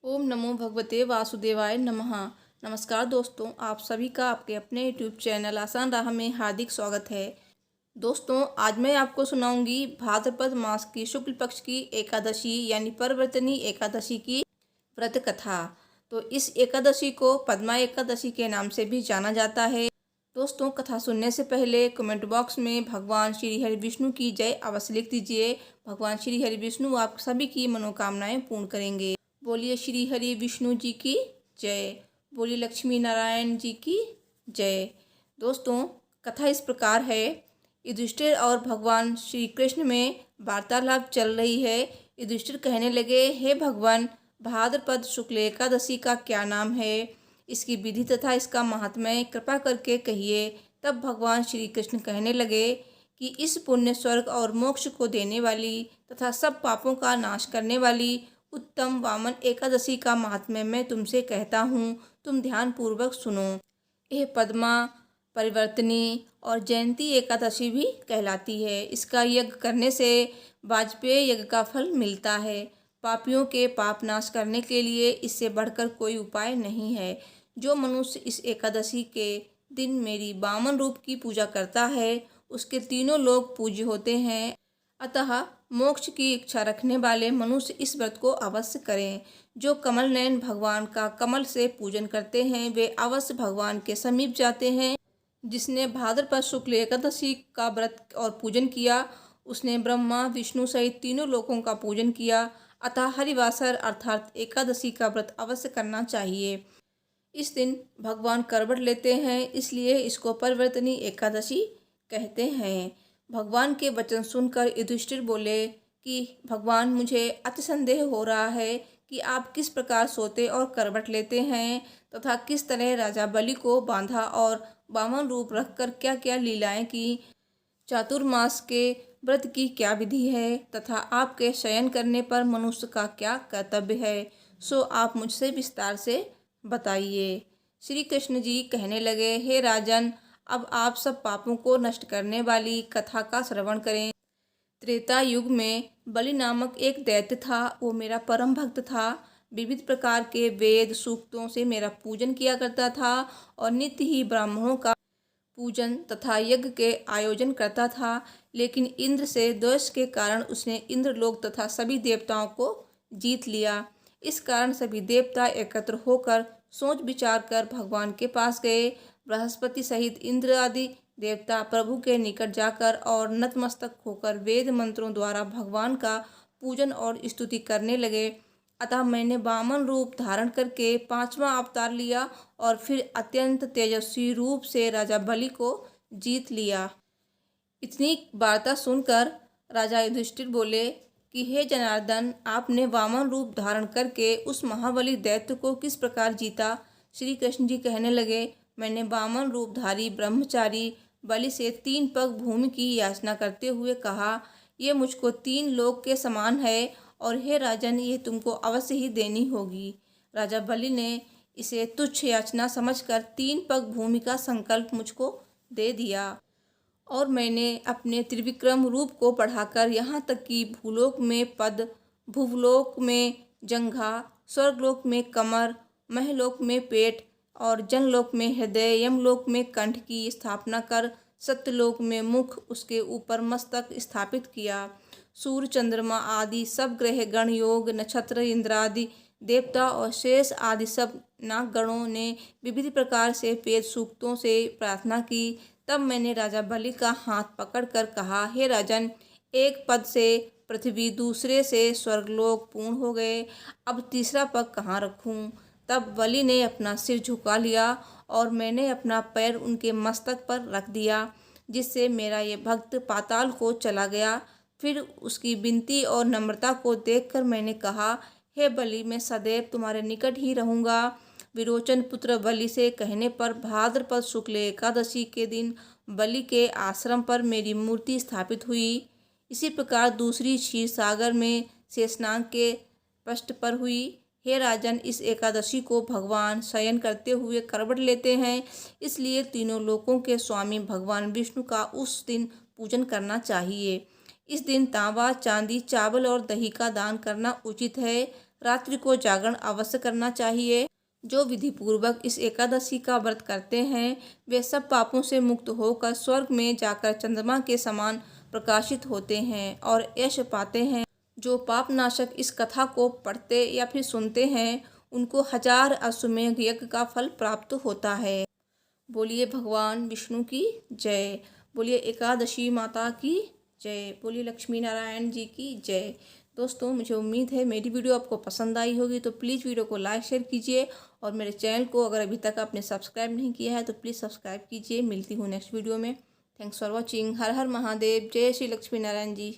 ओम नमो भगवते वासुदेवाय नमः। नमस्कार दोस्तों, आप सभी का आपके अपने यूट्यूब चैनल आसान राह में हार्दिक स्वागत है। दोस्तों, आज मैं आपको सुनाऊंगी भाद्रपद मास की शुक्ल पक्ष की एकादशी यानी परवर्तनी एकादशी की व्रत कथा। तो इस एकादशी को पद्मा एकादशी के नाम से भी जाना जाता है। दोस्तों, कथा सुनने से पहले कमेंट बॉक्स में भगवान श्री हरि विष्णु की जय अवश्य लिख दीजिए। भगवान श्री हरि विष्णु आप सभी की मनोकामनाएं पूर्ण करेंगे। बोलिए श्री हरि विष्णु जी की जय। बोलिए लक्ष्मी नारायण जी की जय। दोस्तों, कथा इस प्रकार है। युधिष्ठिर और भगवान श्री कृष्ण में वार्तालाप चल रही है। युधिष्ठिर कहने लगे, हे भगवान, भाद्रपद शुक्ल एकादशी का क्या नाम है, इसकी विधि तथा इसका महात्म्य कृपा करके कहिए। तब भगवान श्री कृष्ण कहने लगे कि इस पुण्य स्वर्ग और मोक्ष को देने वाली तथा सब पापों का नाश करने वाली उत्तम वामन एकादशी का महात्म्य मैं तुमसे कहता हूँ, तुम ध्यान पूर्वक सुनो। यह पद्मा, परिवर्तनी और जयंती एकादशी भी कहलाती है। इसका यज्ञ करने से वाजपेय यज्ञ का फल मिलता है। पापियों के पाप नाश करने के लिए इससे बढ़कर कोई उपाय नहीं है। जो मनुष्य इस एकादशी के दिन मेरी वामन रूप की पूजा करता है, उसके तीनों लोग पूज्य होते हैं। अतः मोक्ष की इच्छा रखने वाले मनुष्य इस व्रत को अवश्य करें। जो कमल नयन भगवान का कमल से पूजन करते हैं, वे अवश्य भगवान के समीप जाते हैं। जिसने भाद्रपद शुक्ल एकादशी का व्रत और पूजन किया, उसने ब्रह्मा विष्णु सहित तीनों लोकों का पूजन किया। अतः हरिवासर अर्थात एकादशी का व्रत अवश्य करना चाहिए। इस दिन भगवान करवट लेते हैं, इसलिए इसको परवर्तनी एकादशी कहते हैं। भगवान के वचन सुनकर युधिष्ठिर बोले कि भगवान, मुझे अति संदेह हो रहा है कि आप किस प्रकार सोते और करवट लेते हैं तथा किस तरह राजा बलि को बांधा और वामन रूप रखकर क्या क्या लीलाएं की। चातुर्मास के व्रत की क्या विधि है तथा आपके शयन करने पर मनुष्य का क्या कर्तव्य है, सो आप मुझसे विस्तार से बताइए। श्री कृष्ण जी कहने लगे, हे राजन, अब आप सब पापों को नष्ट करने वाली कथा का श्रवण करें। त्रेता युग में बलि नामक एक दैत्य था। वो मेरा परम भक्त था। विविध प्रकार के वेद सूक्तों से मेरा पूजन किया करता था और नित्य ही ब्राह्मणों का पूजन तथा यज्ञ के आयोजन करता था। लेकिन इंद्र से द्वेष के कारण उसने इंद्रलोक तथा सभी देवताओं को जीत लिया। इस कारण सभी देवता एकत्र होकर सोच विचार कर भगवान के पास गए। बृहस्पति सहित इंद्र आदि देवता प्रभु के निकट जाकर और नतमस्तक होकर वेद मंत्रों द्वारा भगवान का पूजन और स्तुति करने लगे। अतः मैंने वामन रूप धारण करके पांचवा अवतार लिया और फिर अत्यंत तेजस्वी रूप से राजा बलि को जीत लिया। इतनी वार्ता सुनकर राजा युधिष्ठिर बोले कि हे जनार्दन, आपने वामन रूप धारण करके उस महाबली दैत्य को किस प्रकार जीता। श्री कृष्ण जी कहने लगे, मैंने वामन रूपधारी ब्रह्मचारी बलि से 3 पग भूमि की याचना करते हुए कहा, ये मुझको 3 लोक के समान है और हे राजन, ये तुमको अवश्य ही देनी होगी। राजा बलि ने इसे तुच्छ याचना समझकर 3 पग भूमि का संकल्प मुझको दे दिया और मैंने अपने त्रिविक्रम रूप को बढ़ाकर यहाँ तक कि भूलोक में पद, भुवलोक में जंघा, स्वर्गलोक में कमर, महलोक में पेट और जनलोक में हृदय, यमलोक में कंठ की स्थापना कर सत्यलोक में मुख, उसके ऊपर मस्तक स्थापित किया। सूर्य चंद्रमा आदि सब ग्रह गण, योग नक्षत्र, इंद्रादि देवता और शेष आदि सब नागगणों ने विविध प्रकार से वेद सूक्तों से प्रार्थना की। तब मैंने राजा बलि का हाथ पकड़कर कहा, हे राजन, एक पद से पृथ्वी, दूसरे से स्वर्गलोक पूर्ण हो गए। अब तीसरा पग कहाँ रखूं? तब बलि ने अपना सिर झुका लिया और मैंने अपना पैर उनके मस्तक पर रख दिया, जिससे मेरा ये भक्त पाताल को चला गया। फिर उसकी विनती और नम्रता को देखकर मैंने कहा, हे बलि, मैं सदैव तुम्हारे निकट ही रहूँगा। विरोचन पुत्र बलि से कहने पर भाद्रपद शुक्ल एकादशी के दिन बलि के आश्रम पर मेरी मूर्ति स्थापित हुई। इसी प्रकार दूसरी क्षीर सागर में शेषनाग के पृष्ठ पर हुई। हे राजन, इस एकादशी को भगवान शयन करते हुए करवट लेते हैं, इसलिए तीनों लोकों के स्वामी भगवान विष्णु का उस दिन पूजन करना चाहिए। इस दिन तांबा, चांदी, चावल और दही का दान करना उचित है। रात्रि को जागरण अवश्य करना चाहिए। जो विधि पूर्वक इस एकादशी का व्रत करते हैं वे सब पापों से मुक्त होकर स्वर्ग में जाकर चंद्रमा के समान प्रकाशित होते हैं और यश पाते हैं। जो पाप नाशक इस कथा को पढ़ते या फिर सुनते हैं उनको 1000 अश्वमेध यज्ञ का फल प्राप्त होता है। बोलिए भगवान विष्णु की जय। बोलिए एकादशी माता की जय। बोलिए लक्ष्मी नारायण जी की जय। दोस्तों मुझे उम्मीद है मेरी वीडियो आपको पसंद आई होगी, तो प्लीज़ वीडियो को लाइक शेयर कीजिए और मेरे चैनल को अगर अभी तक आपने सब्सक्राइब नहीं किया है तो प्लीज़ सब्सक्राइब कीजिए। मिलती हूँ नेक्स्ट वीडियो में। Thanks for watching. हर हर महादेव। जय श्री लक्ष्मी नारायण जी।